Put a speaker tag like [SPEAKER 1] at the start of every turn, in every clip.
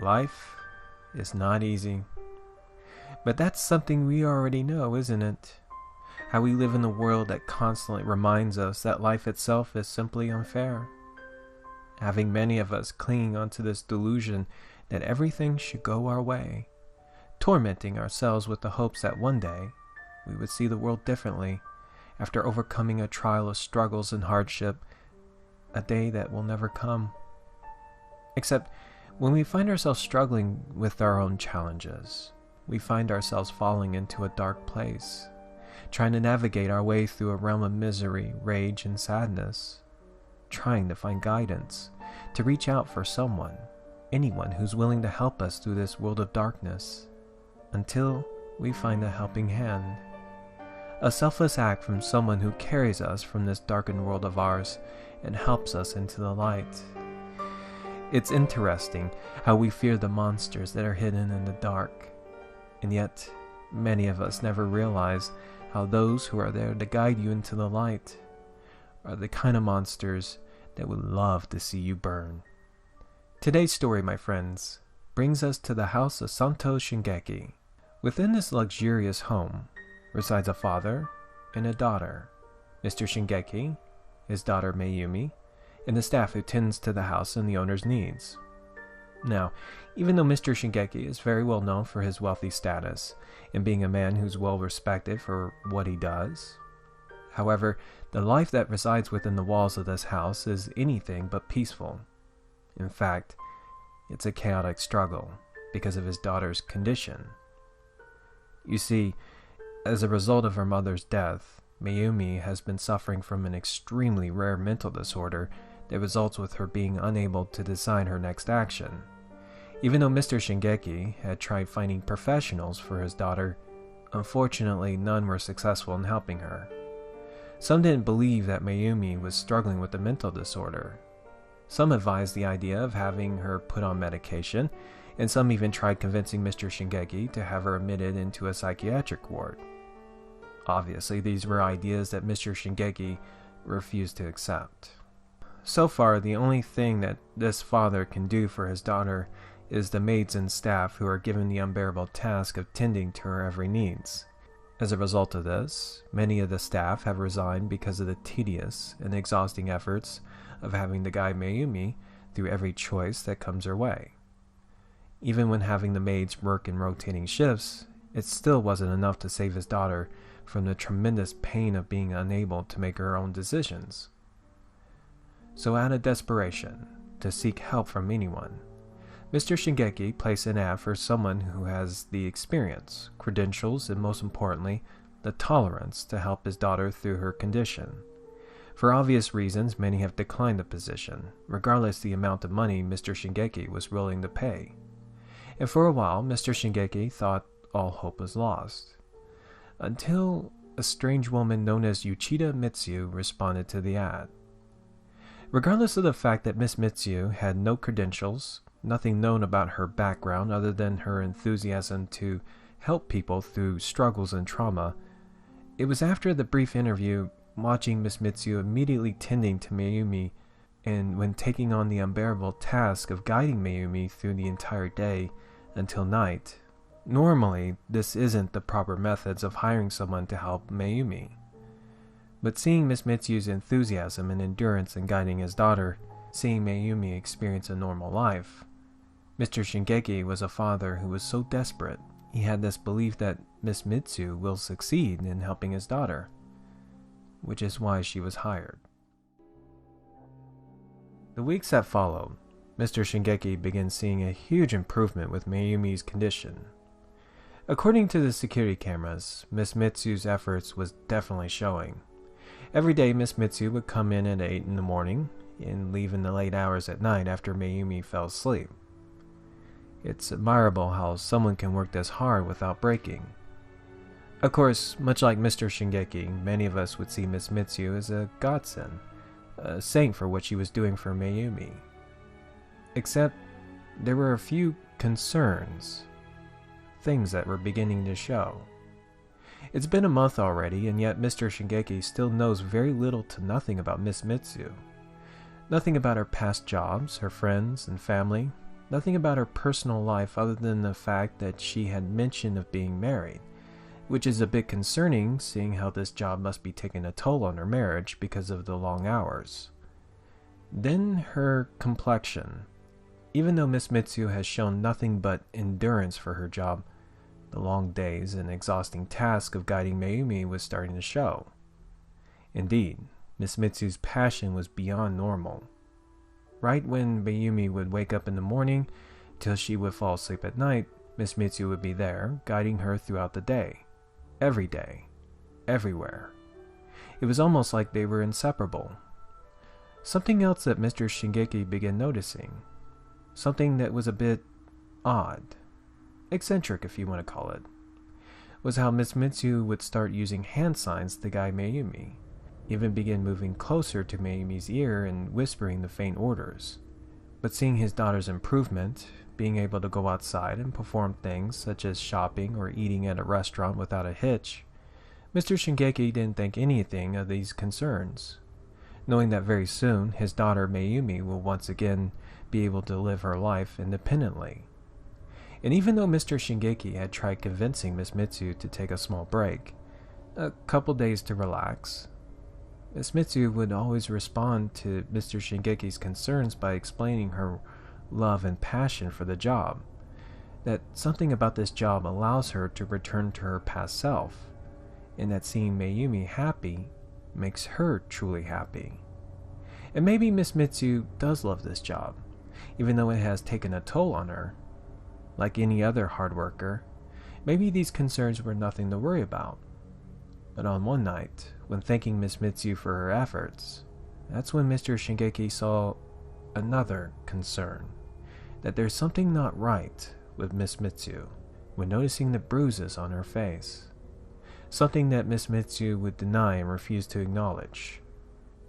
[SPEAKER 1] Life is not easy. But that's something we already know, isn't it? How we live in a world that constantly reminds us that life itself is simply unfair. Having many of us clinging onto this delusion that everything should go our way, tormenting ourselves with the hopes that one day we would see the world differently after overcoming a trial of struggles and hardship, a day that will never come. Except when we find ourselves struggling with our own challenges, we find ourselves falling into a dark place, trying to navigate our way through a realm of misery, rage, and sadness, trying to find guidance, to reach out for someone, anyone who's willing to help us through this world of darkness, until we find a helping hand. A selfless act from someone who carries us from this darkened world of ours and helps us into the light. It's interesting how we fear the monsters that are hidden in the dark, and yet many of us never realize how those who are there to guide you into the light are the kind of monsters that would love to see you burn. Today's story, my friends, brings us to the house of Santo Shingeki. Within this luxurious home resides a father and a daughter, Mr. Shingeki, his daughter Mayumi, and the staff who tends to the house and the owner's needs. Now, even though Mr. Shingeki is very well known for his wealthy status and being a man who's well respected for what he does, however, the life that resides within the walls of this house is anything but peaceful. In fact, it's a chaotic struggle because of his daughter's condition. You see, as a result of her mother's death, Mayumi has been suffering from an extremely rare mental disorder that results with her being unable to decide her next action. Even though Mr. Shingeki had tried finding professionals for his daughter, unfortunately none were successful in helping her. Some didn't believe that Mayumi was struggling with a mental disorder. Some advised the idea of having her put on medication, and some even tried convincing Mr. Shingeki to have her admitted into a psychiatric ward. Obviously, these were ideas that Mr. Shingeki refused to accept. So far, the only thing that this father can do for his daughter is the maids and staff who are given the unbearable task of tending to her every needs. As a result of this, many of the staff have resigned because of the tedious and exhausting efforts of having to guide Mayumi through every choice that comes her way. Even when having the maids work in rotating shifts, it still wasn't enough to save his daughter from the tremendous pain of being unable to make her own decisions. So out of desperation, to seek help from anyone, Mr. Shingeki placed an ad for someone who has the experience, credentials, and most importantly, the tolerance to help his daughter through her condition. For obvious reasons, many have declined the position, regardless the amount of money Mr. Shingeki was willing to pay. And for a while, Mr. Shingeki thought all hope was lost. Until a strange woman known as Uchida Mitsu responded to the ad. Regardless of the fact that Miss Mitsu had no credentials, nothing known about her background other than her enthusiasm to help people through struggles and trauma, it was after the brief interview, watching Miss Mitsu immediately tending to Mayumi, and when taking on the unbearable task of guiding Mayumi through the entire day until night. Normally, this isn't the proper methods of hiring someone to help Mayumi. But seeing Miss Mitsu's enthusiasm and endurance in guiding his daughter, seeing Mayumi experience a normal life, Mr. Shingeki was a father who was so desperate, he had this belief that Miss Mitsu will succeed in helping his daughter, which is why she was hired. The weeks that followed, Mr. Shingeki began seeing a huge improvement with Mayumi's condition. According to the security cameras, Miss Mitsu's efforts was definitely showing. Every day, Miss Mitsu would come in at 8 in the morning and leave in the late hours at night after Mayumi fell asleep. It's admirable how someone can work this hard without breaking. Of course, much like Mr. Shingeki, many of us would see Miss Mitsu as a godsend, a saint for what she was doing for Mayumi. Except, there were a few concerns, things that were beginning to show. It's been a month already, and yet Mr. Shingeki still knows very little to nothing about Miss Mitsu. Nothing about her past jobs, her friends and family, Nothing about her personal life other than the fact that she had mention of being married, which is a bit concerning seeing how this job must be taking a toll on her marriage because of the long hours. Then her complexion. Even though Miss Mitsu has shown nothing but endurance for her job, the long days and exhausting task of guiding Mayumi was starting to show. Indeed, Miss Mitsu's passion was beyond normal. Right when Mayumi would wake up in the morning till she would fall asleep at night, Miss Mitsu would be there, guiding her throughout the day. Every day. Everywhere. It was almost like they were inseparable. Something else that Mr. Shingeki began noticing. Something that was a bit odd, eccentric if you want to call it, was how Miss Mitsu would start using hand signs to guide Mayumi, even begin moving closer to Mayumi's ear and whispering the faint orders. But seeing his daughter's improvement, being able to go outside and perform things such as shopping or eating at a restaurant without a hitch, Mr. Shingeki didn't think anything of these concerns, knowing that very soon his daughter Mayumi will once again be able to live her life independently. And even though Mr. Shingeki had tried convincing Miss Mitsu to take a small break, a couple days to relax, Miss Mitsu would always respond to Mr. Shingeki's concerns by explaining her love and passion for the job, that something about this job allows her to return to her past self, and that seeing Mayumi happy makes her truly happy. And maybe Miss Mitsu does love this job, even though it has taken a toll on her. Like any other hard worker, maybe these concerns were nothing to worry about. But on one night, when thanking Miss Mitsu for her efforts, that's when Mr. Shingeki saw another concern, that there's something not right with Miss Mitsu when noticing the bruises on her face, something that Miss Mitsu would deny and refuse to acknowledge.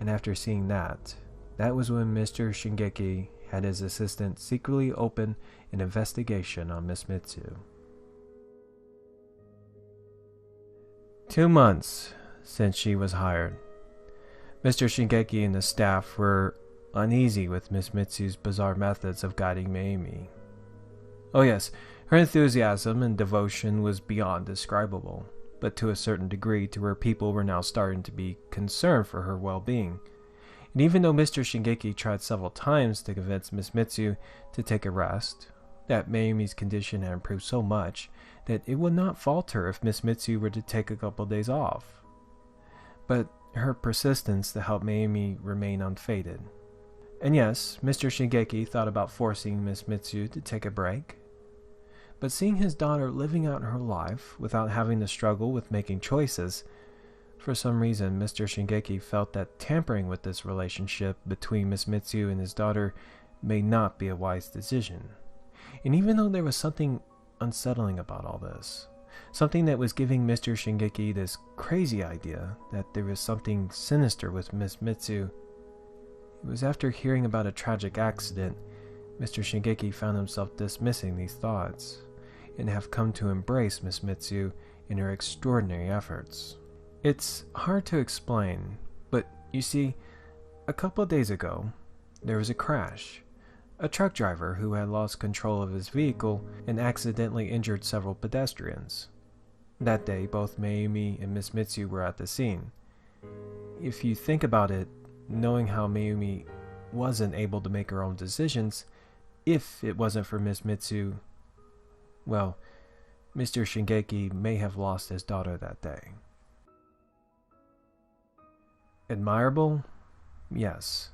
[SPEAKER 1] And after seeing that was when Mr. Shingeki had his assistant secretly open an investigation on Miss Mitsu. 2 months since she was hired. Mr. Shingeki and the staff were uneasy with Miss Mitsu's bizarre methods of guiding Mayumi. Oh yes, her enthusiasm and devotion was beyond describable, but to a certain degree to where people were now starting to be concerned for her well-being. And even though Mr. Shingeki tried several times to convince Miss Mitsu to take a rest, that Mayumi's condition had improved so much that it would not falter if Miss Mitsu were to take a couple days off. But her persistence to help Mayumi remained unfaded. And yes, Mr. Shingeki thought about forcing Miss Mitsu to take a break. But seeing his daughter living out her life without having to struggle with making choices, for some reason Mr. Shingeki felt that tampering with this relationship between Miss Mitsu and his daughter may not be a wise decision. And even though there was something unsettling about all this, something that was giving Mr. Shingeki this crazy idea that there was something sinister with Miss Mitsu, it was after hearing about a tragic accident, Mr. Shingeki found himself dismissing these thoughts, and have come to embrace Miss Mitsu in her extraordinary efforts. It's hard to explain, but you see, a couple of days ago, there was a crash. A truck driver who had lost control of his vehicle and accidentally injured several pedestrians. That day, both Mayumi and Miss Mitsu were at the scene. If you think about it, knowing how Mayumi wasn't able to make her own decisions, if it wasn't for Miss Mitsu, well, Mr. Shingeki may have lost his daughter that day. Admirable? Yes.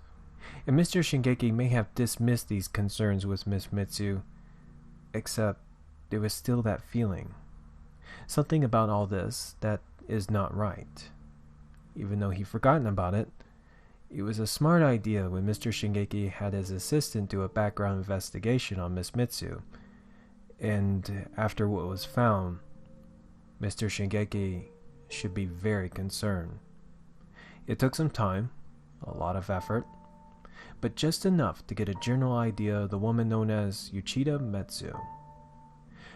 [SPEAKER 1] And Mr. Shingeki may have dismissed these concerns with Miss Mitsu, except there was still that feeling. Something about all this that is not right. Even though he'd forgotten about it, it was a smart idea when Mr. Shingeki had his assistant do a background investigation on Miss Mitsu. And after what was found, Mr. Shingeki should be very concerned. It took some time, a lot of effort, but just enough to get a general idea of the woman known as Uchida Metsu.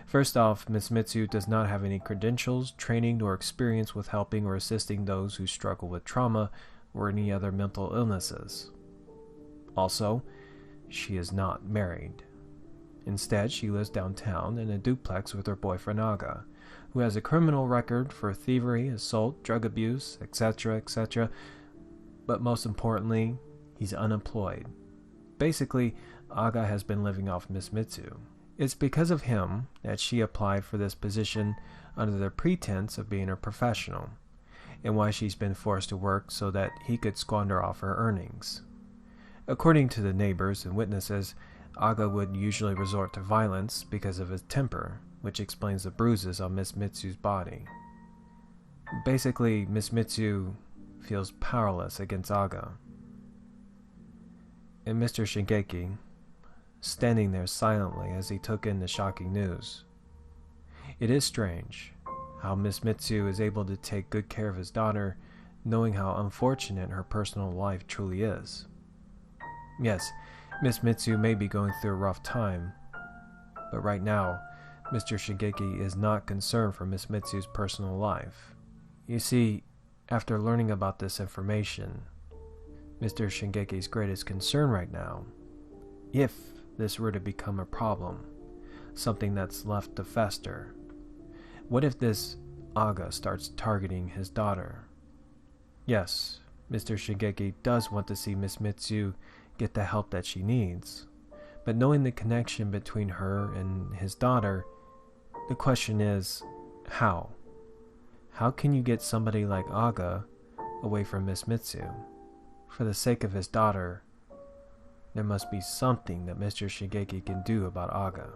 [SPEAKER 1] First off, Miss Mitsu does not have any credentials, training, nor experience with helping or assisting those who struggle with trauma or any other mental illnesses. Also, she is not married. Instead, she lives downtown in a duplex with her boyfriend Aga, who has a criminal record for thievery, assault, drug abuse, etc., etc. But most importantly, he's unemployed. Basically, Aga has been living off Miss Mitsu. It's because of him that she applied for this position under the pretense of being a professional, and why she's been forced to work so that he could squander off her earnings. According to the neighbors and witnesses, Aga would usually resort to violence because of his temper, which explains the bruises on Miss Mitsu's body. Basically, Miss Mitsu feels powerless against Aga. And Mr. Shingeki, standing there silently as he took in the shocking news. It is strange how Miss Mitsu is able to take good care of his daughter, knowing how unfortunate her personal life truly is. Yes, Miss Mitsu may be going through a rough time, but right now, Mr. Shingeki is not concerned for Miss Mitsu's personal life. You see, after learning about this information, Mr. Shingeki's greatest concern right now, if this were to become a problem, something that's left to fester, what if this Aga starts targeting his daughter? Yes, Mr. Shingeki does want to see Miss Mitsu get the help that she needs, but knowing the connection between her and his daughter, the question is, how? How can you get somebody like Aga away from Miss Mitsu? For the sake of his daughter, there must be something that Mr. Shingeki can do about Aga.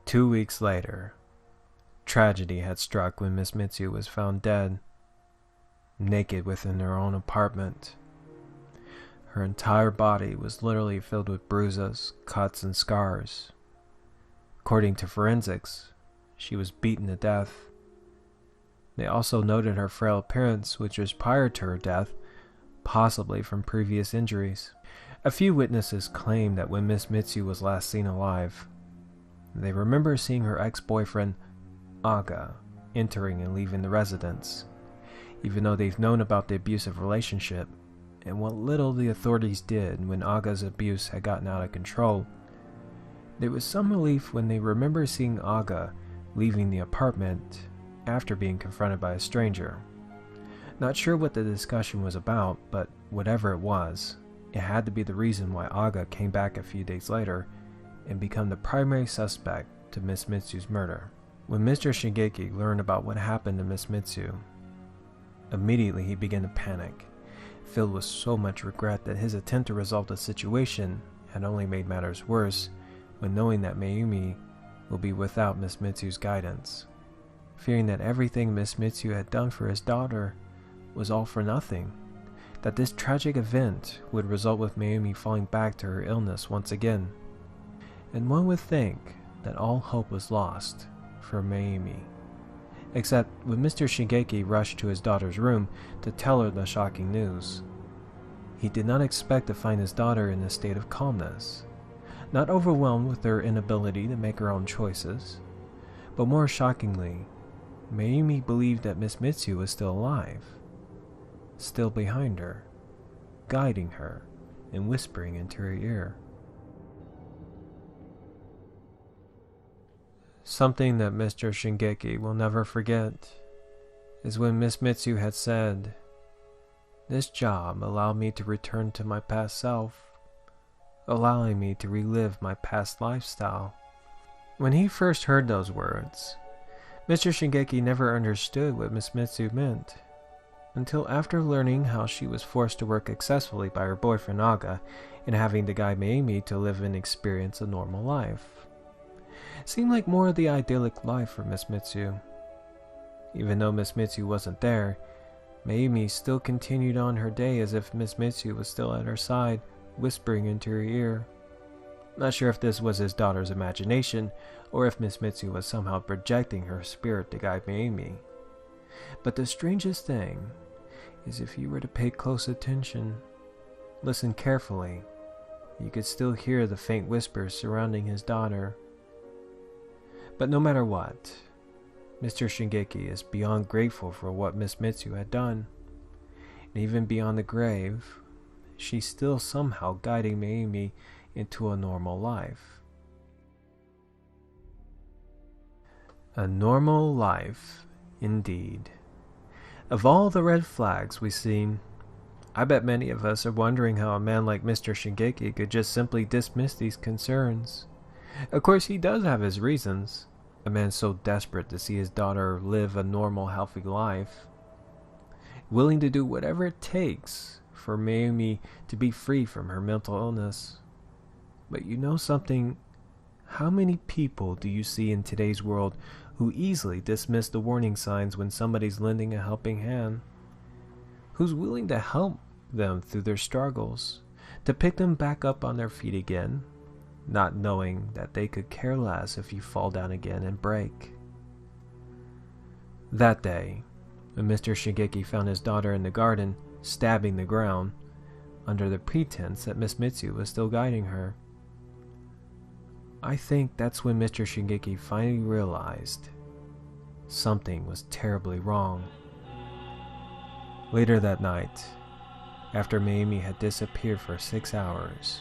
[SPEAKER 1] Two weeks later, tragedy had struck when Miss Mitsu was found dead, naked within her own apartment. Her entire body was literally filled with bruises, cuts, and scars. According to forensics, she was beaten to death. They also noted her frail appearance, which was prior to her death, possibly from previous injuries. A few witnesses claimed that when Miss Mitsu was last seen alive, they remember seeing her ex-boyfriend, Aga, entering and leaving the residence. Even though they've known about the abusive relationship, and what little the authorities did when Aga's abuse had gotten out of control, there was some relief when they remember seeing Aga leaving the apartment after being confronted by a stranger. Not sure what the discussion was about, but whatever it was, it had to be the reason why Aga came back a few days later and become the primary suspect to Miss Mitsu's murder. When Mr. Shingeki learned about what happened to Miss Mitsu, immediately he began to panic, filled with so much regret that his attempt to resolve the situation had only made matters worse when knowing that Mayumi will be without Miss Mitsu's guidance. Fearing that everything Miss Mitsu had done for his daughter was all for nothing, that this tragic event would result with Mayumi falling back to her illness once again. And one would think that all hope was lost for Mayumi. Except when Mr. Shingeki rushed to his daughter's room to tell her the shocking news, he did not expect to find his daughter in a state of calmness, not overwhelmed with her inability to make her own choices, but more shockingly, Mayumi believed that Miss Mitsu was still alive, still behind her, guiding her and whispering into her ear. Something that Mr. Shingeki will never forget is when Miss Mitsu had said, "This job allowed me to return to my past self, allowing me to relive my past lifestyle." When he first heard those words, Mr. Shingeki never understood what Miss Mitsu meant, until after learning how she was forced to work successfully by her boyfriend Aga and having to guide Mayumi to live and experience a normal life. Seemed like more of the idyllic life for Miss Mitsu. Even though Miss Mitsu wasn't there, Mayumi still continued on her day as if Miss Mitsu was still at her side, whispering into her ear. Not sure if this was his daughter's imagination, or if Miss Mitsu was somehow projecting her spirit to guide Mayumi. But the strangest thing is if you were to pay close attention, listen carefully, you could still hear the faint whispers surrounding his daughter. But no matter what, Mr. Shingeki is beyond grateful for what Miss Mitsu had done. And even beyond the grave, she's still somehow guiding Mayumi into a normal life. A normal life, indeed. Of all the red flags we've seen, I bet many of us are wondering how a man like Mr. Shingeki could just simply dismiss these concerns. Of course, he does have his reasons. A man so desperate to see his daughter live a normal, healthy life, willing to do whatever it takes for Mayumi to be free from her mental illness. But you know something? How many people do you see in today's world who easily dismiss the warning signs when somebody's lending a helping hand? Who's willing to help them through their struggles, to pick them back up on their feet again, not knowing that they could care less if you fall down again and break? That day, when Mr. Shingeki found his daughter in the garden, stabbing the ground, under the pretense that Miss Mitsu was still guiding her, I think that's when Mr. Shingeki finally realized something was terribly wrong. Later that night, after Mayumi had disappeared for 6 hours,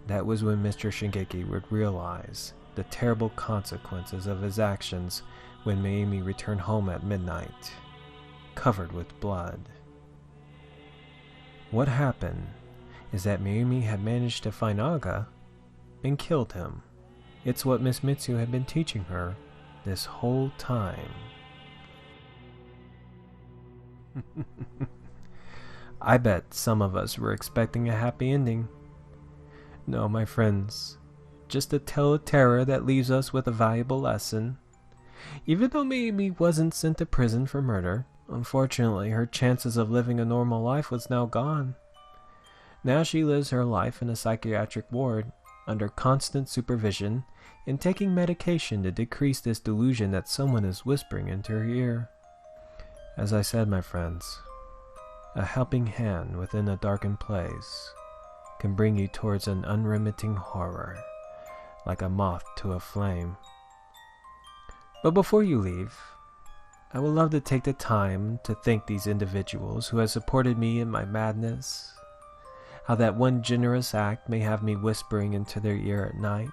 [SPEAKER 1] that was when Mr. Shingeki would realize the terrible consequences of his actions when Mayumi returned home at midnight, covered with blood. What happened is that Mayumi had managed to find Aga and killed him. It's what Miss Mitsu had been teaching her this whole time. I bet some of us were expecting a happy ending. No, my friends, just a tale of terror that leaves us with a valuable lesson. Even though Mayumi wasn't sent to prison for murder, unfortunately her chances of living a normal life was now gone. Now she lives her life in a psychiatric ward, under constant supervision, and taking medication to decrease this delusion that someone is whispering into her ear. As I said, my friends, a helping hand within a darkened place can bring you towards an unremitting horror, like a moth to a flame. But before you leave, I would love to take the time to thank these individuals who have supported me in my madness, how that one generous act may have me whispering into their ear at night,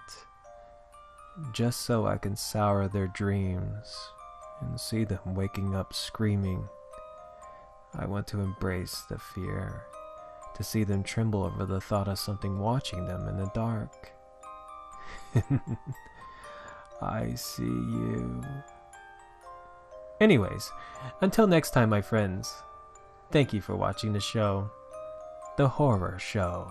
[SPEAKER 1] just so I can sour their dreams and see them waking up screaming. I want to embrace the fear, to see them tremble over the thought of something watching them in the dark. I see you. Anyways, until next time, my friends, thank you for watching the show, The Horror Show.